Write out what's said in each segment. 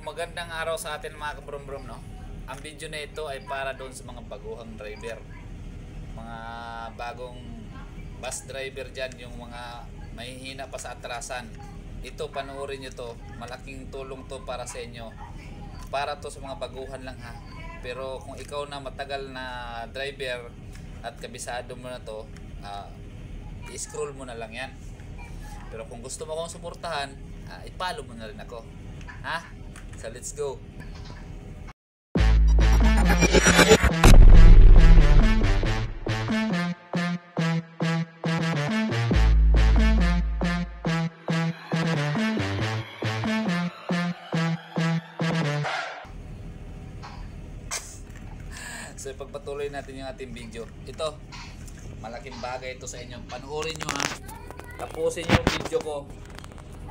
magandang araw sa atin mga kabrum-brum, no? Ang video na ito ay para doon sa mga baguhang driver, mga bagong bus driver dyan, yung mga mahihina pa sa atrasan. Ito, panoorin nyo to, malaking tulong to para sa inyo, para to sa mga baguhan lang ha. Pero kung ikaw na matagal na driver at kabisado mo na to, i-scroll mo na lang yan. Pero kung gusto mo akong suportahan, i-follow mo na rin ako ha. So let's go. So ipagpatuloy natin yung ating video. Ito, malaking bagay ito sa inyo. Panoorin nyo ha. Tapusin yung video ko.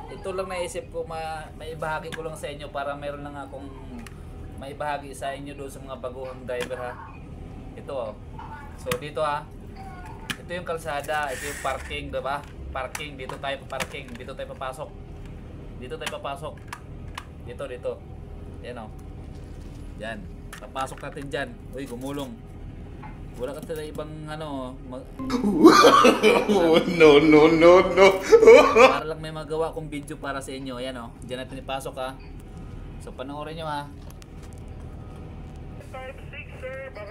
Ito lang naisip ko, maibahagi ko lang sa inyo para meron lang akong maibahagi sa inyo doon sa mga baguhang driver ha. Ito oh. So dito ha. Ito yung kalsada, ito yung parking, diba? Parking, dito tayo parking, dito tayo papasok. Dito tayo papasok. Dito. Yan oh. Yan. Papasok natin dyan. Uy, gumulong. Wala ka talaga ibang ano. No. Para lang may magawa kong video para sa inyo. Ayan o. Diyan natin ipasok ha. So panoorin nyo ha.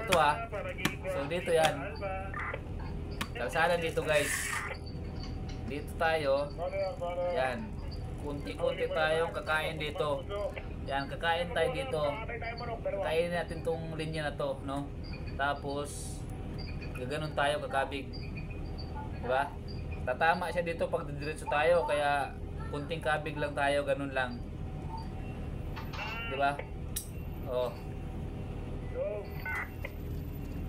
Ito ha. So dito yan. Kalsada dito guys. Dito tayo. Yan. Kunti-kunti tayong kakain dito. Yan. Kakain tayo dito. Kainin natin tong linya na to. No? Tapos gaganon tayo kakabig. Diba? Tatama siya dito pag didiretso tayo, kaya kunting kabig lang tayo, ganun lang. Diba? Oh.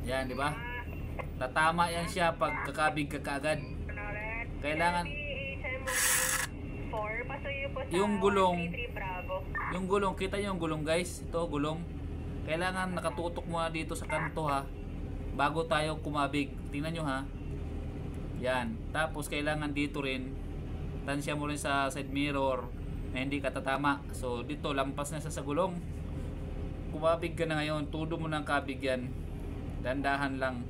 Yan, diba? Tatama yan siya pag kakabig ka kaagad. Kailangan yung gulong, kita nyo yung gulong guys. Ito gulong. Kailangan nakatutok mo dito sa kanto ha, bago tayo kumabig. Tingnan nyo ha. Yan. Tapos kailangan dito rin, tansya mo rin sa side mirror na hindi ka tatama. So dito, lampas na sa gulong. Kumabig ka na ngayon, tudo mo ng kabig yan. Dandahan lang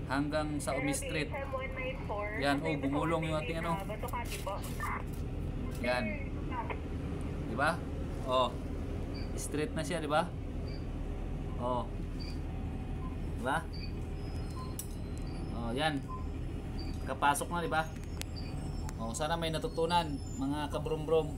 hanggang sa Umi Street. Yan, oh, gumulong yung ating ano. Yan. Diba? Oh, straight na siya, diba? Oh. Diba? Oh, yan. Kapasok na, diba? Oh, sana may natutunan mga kabrum-brum.